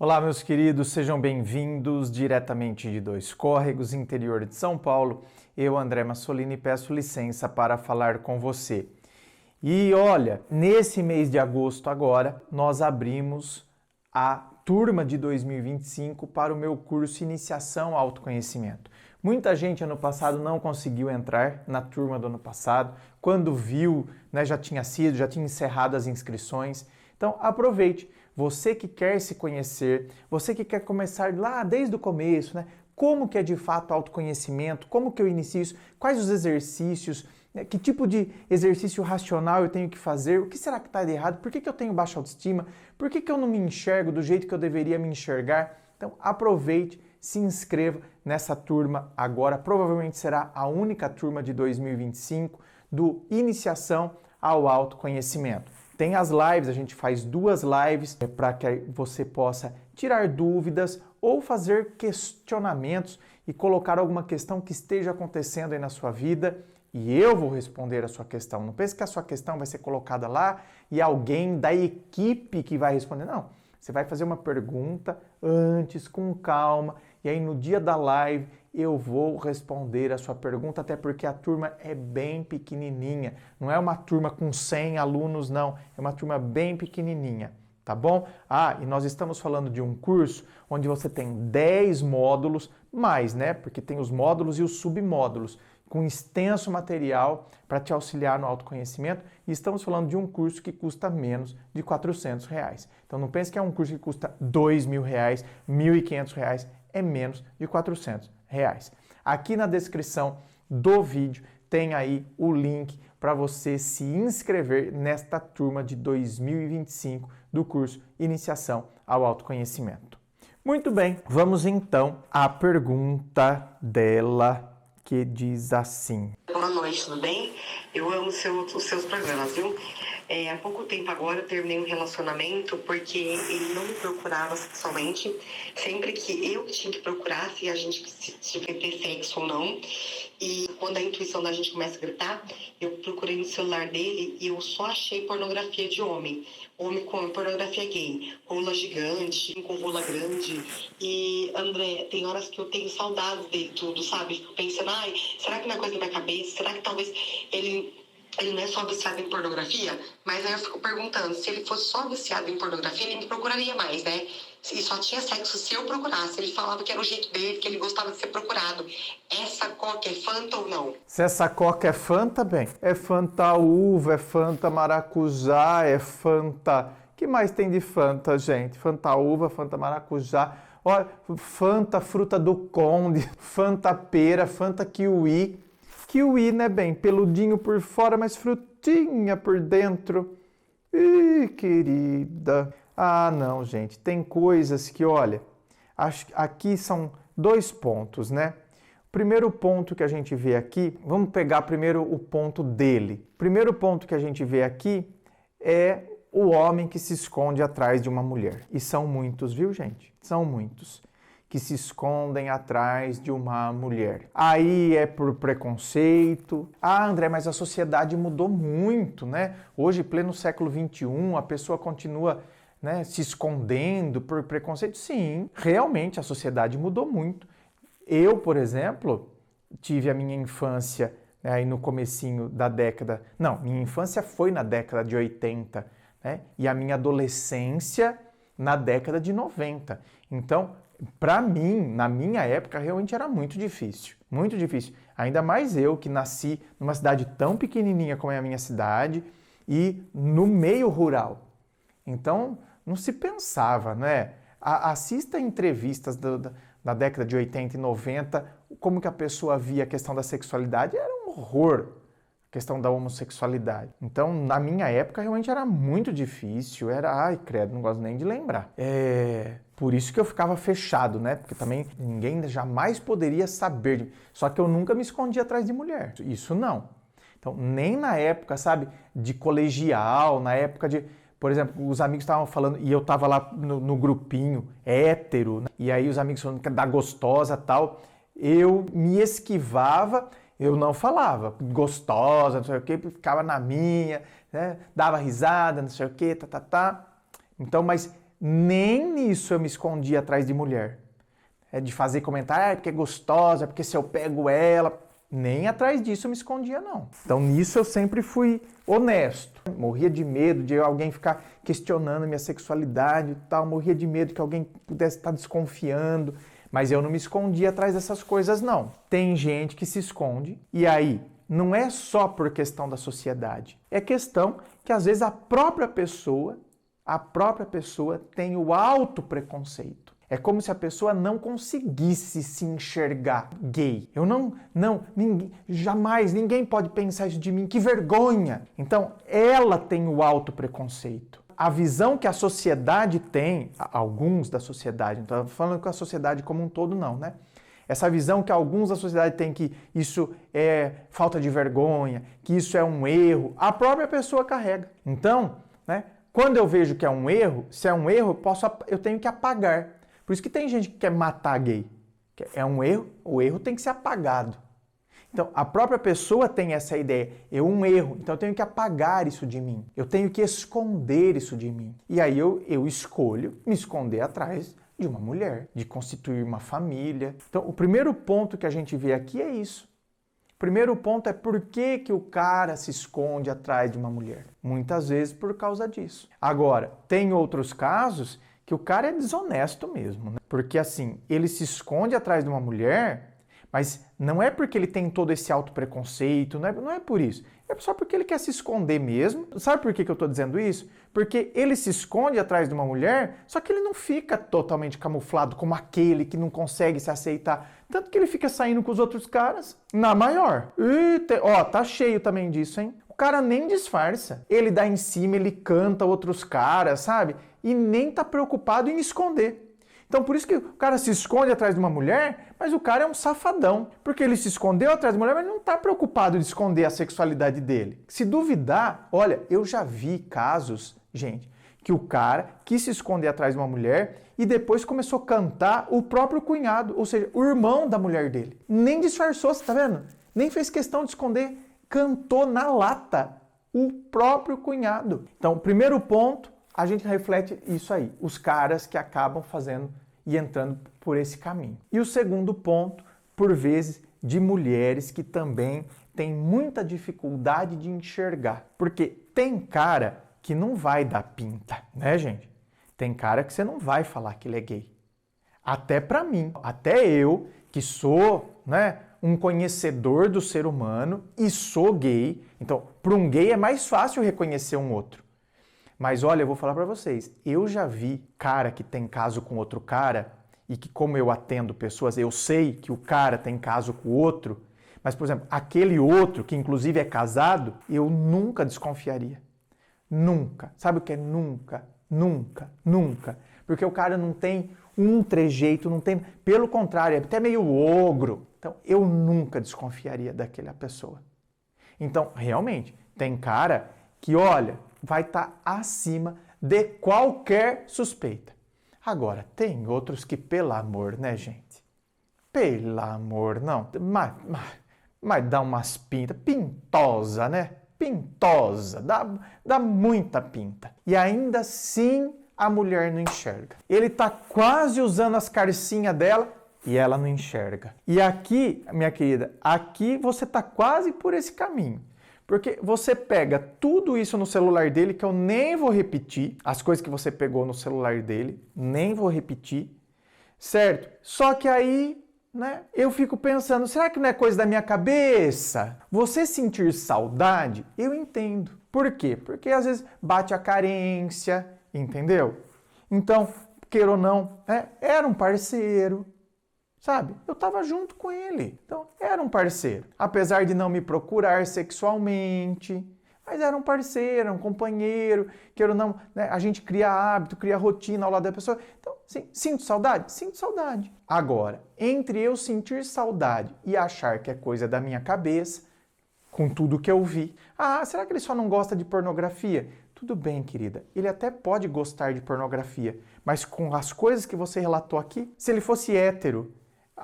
Olá, meus queridos, sejam bem-vindos diretamente de Dois Córregos, interior de São Paulo. Eu, André Massolini, peço licença para falar com você. E olha, nesse mês de agosto agora, nós abrimos a turma de 2025 para o meu curso Iniciação ao Autoconhecimento. Muita gente ano passado não conseguiu entrar na turma do ano passado. Quando viu, já tinha encerrado as inscrições. Então aproveite. Você que quer se conhecer, você que quer começar lá desde o começo, Como que é de fato autoconhecimento? Como que eu inicio isso? Quais os exercícios? Que tipo de exercício racional eu tenho que fazer? O que será que está de errado? Por que eu tenho baixa autoestima? Por que eu não me enxergo do jeito que eu deveria me enxergar? Então aproveite, se inscreva nessa turma agora. Provavelmente será a única turma de 2025 do Iniciação ao Autoconhecimento. Tem as lives, a gente faz 2 lives para que você possa tirar dúvidas ou fazer questionamentos e colocar alguma questão que esteja acontecendo aí na sua vida e eu vou responder a sua questão. Não pense que a sua questão vai ser colocada lá e alguém da equipe que vai responder. Não, você vai fazer uma pergunta antes, com calma, e aí no dia da live eu vou responder a sua pergunta, até porque a turma é bem pequenininha. Não é uma turma com 100 alunos, não. É uma turma bem pequenininha, tá bom? E nós estamos falando de um curso onde você tem 10 módulos, mais, Porque tem os módulos e os submódulos, com extenso material para te auxiliar no autoconhecimento. E estamos falando de um curso que custa menos de R$400. Então não pense que é um curso que custa R$2.000, R$1.500. É menos de R$400. Aqui na descrição do vídeo tem aí o link para você se inscrever nesta turma de 2025 do curso Iniciação ao Autoconhecimento. Muito bem, vamos então à pergunta dela, que diz assim. Boa noite, tudo bem? Eu amo os seus programas, viu? Há pouco tempo agora eu terminei um relacionamento porque ele não me procurava sexualmente. Sempre que eu tinha que procurar se a gente tinha que ter sexo ou não. E quando a intuição da gente começa a gritar, eu procurei no celular dele e eu só achei pornografia de homem. Homem com pornografia gay, rola gigante, com rola grande. E, André, tem horas que eu tenho saudades dele tudo, sabe? Fico pensando, será que não é coisa da minha cabeça? Será que talvez ele não é só viciado em pornografia? Mas aí eu fico perguntando, se ele fosse só viciado em pornografia, ele me procuraria mais, E só tinha sexo se eu procurasse. Ele falava que era o jeito dele, que ele gostava de ser procurado. Essa coca é Fanta ou não? Se essa coca é Fanta, bem, é Fanta uva, é Fanta maracujá, é Fanta... O que mais tem de Fanta, gente? Fanta uva, Fanta maracujá, olha, Fanta fruta do conde, Fanta pera, Fanta kiwi. Kiwi, bem, peludinho por fora, mas frutinha por dentro. Ih, querida... não, gente, tem coisas que, olha, aqui são 2 pontos, O primeiro ponto que a gente vê aqui, vamos pegar primeiro o ponto dele. O primeiro ponto que a gente vê aqui é o homem que se esconde atrás de uma mulher. E são muitos, viu, gente? São muitos que se escondem atrás de uma mulher. Aí é por preconceito. André, mas a sociedade mudou muito, Hoje, pleno século XXI, a pessoa continua... se escondendo por preconceito. Sim, realmente a sociedade mudou muito. Eu, por exemplo, tive a minha infância aí no comecinho da década... Não, minha infância foi na década de 80, E a minha adolescência na década de 90. Então, para mim, na minha época, realmente era muito difícil. Muito difícil. Ainda mais eu, que nasci numa cidade tão pequenininha como é a minha cidade e no meio rural. Então, não se pensava, Assista entrevistas da década de 80 e 90, como que a pessoa via a questão da sexualidade, era um horror, a questão da homossexualidade. Então, na minha época, realmente era muito difícil, credo, não gosto nem de lembrar. Por isso que eu ficava fechado, Porque também ninguém jamais poderia saber, só que eu nunca me escondia atrás de mulher, isso não. Então, nem na época, de colegial, na época de... Por exemplo, os amigos estavam falando, e eu estava lá no grupinho hétero, e aí os amigos falando que da gostosa e tal, eu me esquivava, eu não falava gostosa, não sei o quê, ficava na minha, dava risada, não sei o quê, Então, mas Nem nisso eu me escondi atrás de mulher. De fazer comentário, porque é gostosa, porque se eu pego ela... Nem atrás disso eu me escondia, não. Então, nisso eu sempre fui honesto. Morria de medo de alguém ficar questionando minha sexualidade e tal. Morria de medo que alguém pudesse estar desconfiando. Mas eu não me escondia atrás dessas coisas, não. Tem gente que se esconde. E aí, não é só por questão da sociedade. É questão que, às vezes, a própria pessoa tem o autopreconceito. É como se a pessoa não conseguisse se enxergar gay. Jamais, ninguém pode pensar isso de mim, que vergonha! Então, ela tem o autopreconceito. A visão que a sociedade tem, alguns da sociedade, não estou falando com a sociedade como um todo não, né? Essa visão que alguns da sociedade têm que isso é falta de vergonha, que isso é um erro, a própria pessoa carrega. Então, né, quando eu vejo que é um erro, se é um erro, eu tenho que apagar. Por isso que tem gente que quer matar gay. É um erro, o erro tem que ser apagado. Então, a própria pessoa tem essa ideia, é um erro, então eu tenho que apagar isso de mim. Eu tenho que esconder isso de mim. E aí eu escolho me esconder atrás de uma mulher, de constituir uma família. Então, o primeiro ponto que a gente vê aqui é isso. O primeiro ponto é por que o cara se esconde atrás de uma mulher. Muitas vezes por causa disso. Agora, tem outros casos que o cara é desonesto mesmo, né? Porque assim, ele se esconde atrás de uma mulher, mas não é porque ele tem todo esse autopreconceito, não é por isso. É só porque ele quer se esconder mesmo. Sabe por que eu estou dizendo isso? Porque ele se esconde atrás de uma mulher, só que ele não fica totalmente camuflado como aquele que não consegue se aceitar. Tanto que ele fica saindo com os outros caras na maior. Tá cheio também disso, hein? O cara nem disfarça. Ele dá em cima, ele canta outros caras, sabe? E nem tá preocupado em esconder. Então, por isso que o cara se esconde atrás de uma mulher, mas o cara é um safadão. Porque ele se escondeu atrás de uma mulher, mas não tá preocupado de esconder a sexualidade dele. Se duvidar, olha, eu já vi casos, gente, que o cara quis se esconder atrás de uma mulher e depois começou a cantar o próprio cunhado, ou seja, o irmão da mulher dele. Nem disfarçou, você tá vendo? Nem fez questão de esconder, cantou na lata o próprio cunhado. Então, primeiro ponto, a gente reflete isso aí, os caras que acabam fazendo e entrando por esse caminho. E o segundo ponto, por vezes, de mulheres que também têm muita dificuldade de enxergar. Porque tem cara que não vai dar pinta, né, gente? Tem cara que você não vai falar que ele é gay. Até pra mim, até eu, que sou, né, um conhecedor do ser humano e sou gay. Então, para um gay é mais fácil reconhecer um outro. Mas olha, eu vou falar pra vocês, eu já vi cara que tem caso com outro cara e que como eu atendo pessoas, eu sei que o cara tem caso com o outro, mas, por exemplo, aquele outro, que inclusive é casado, eu nunca desconfiaria. Nunca. Sabe o que é nunca? Nunca. Nunca. Porque o cara não tem um trejeito, não tem... Pelo contrário, é até meio ogro. Então, eu nunca desconfiaria daquela pessoa. Então, realmente, tem cara que, olha, vai estar acima de qualquer suspeita. Agora, tem outros que, pelo amor, né, gente? Pelo amor, não. Mas dá umas pintas. Pintosa, né? Pintosa. Dá muita pinta. E ainda assim, a mulher não enxerga. Ele está quase usando as carcinhas dela e ela não enxerga. E aqui, minha querida, aqui você está quase por esse caminho. Porque você pega tudo isso no celular dele, que eu nem vou repetir, as coisas que você pegou no celular dele, nem vou repetir, certo? Só que aí, né, eu fico pensando, será que não é coisa da minha cabeça? Você sentir saudade, eu entendo. Por quê? Porque às vezes bate a carência, entendeu? Então, queira ou não, era um parceiro. Sabe? Eu estava junto com ele. Então, era um parceiro. Apesar de não me procurar sexualmente, mas era um parceiro, era um companheiro, queira ou não, né? A gente cria hábito, cria rotina ao lado da pessoa. Então, sim, sinto saudade? Sinto saudade. Agora, entre eu sentir saudade e achar que é coisa da minha cabeça, com tudo que eu vi, será que ele só não gosta de pornografia? Tudo bem, querida, ele até pode gostar de pornografia, mas com as coisas que você relatou aqui, se ele fosse hétero,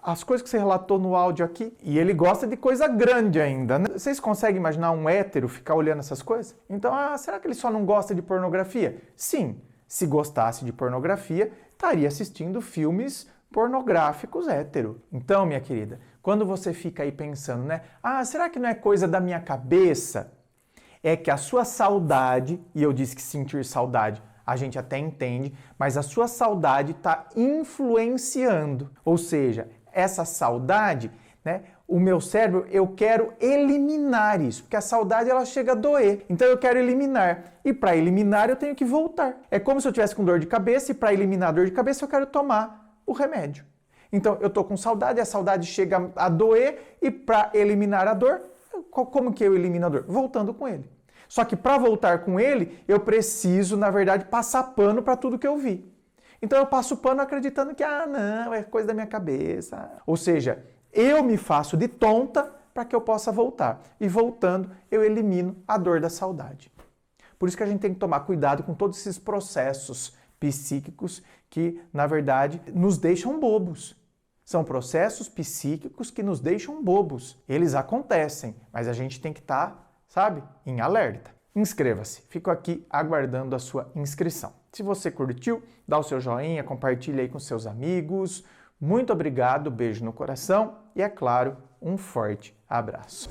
as coisas que você relatou no áudio aqui, e ele gosta de coisa grande ainda, né? Vocês conseguem imaginar um hétero ficar olhando essas coisas? Então, será que ele só não gosta de pornografia? Sim, Se gostasse de pornografia, estaria assistindo filmes pornográficos hétero. Então, minha querida, quando você fica aí pensando, né? Ah, será que não é coisa da minha cabeça? É que a sua saudade, e eu disse que sentir saudade a gente até entende, mas a sua saudade está influenciando. Ou seja, essa saudade, né? O meu cérebro, eu quero eliminar isso, porque a saudade ela chega a doer. Então eu quero eliminar. E para eliminar eu tenho que voltar. É como se eu tivesse com dor de cabeça e para eliminar a dor de cabeça eu quero tomar o remédio. Então eu tô com saudade, a saudade chega a doer e para eliminar a dor, como que eu elimino a dor? Voltando com ele. Só que para voltar com ele, eu preciso, na verdade, passar pano para tudo que eu vi. Então eu passo pano acreditando que, não, é coisa da minha cabeça. Ou seja, eu me faço de tonta para que eu possa voltar. E voltando, eu elimino a dor da saudade. Por isso que a gente tem que tomar cuidado com todos esses processos psíquicos que, na verdade, nos deixam bobos. São processos psíquicos que nos deixam bobos. Eles acontecem, mas a gente tem que estar, sabe, em alerta. Inscreva-se. Fico aqui aguardando a sua inscrição. Se você curtiu, dá o seu joinha, compartilha aí com seus amigos. Muito obrigado, beijo no coração e, é claro, um forte abraço.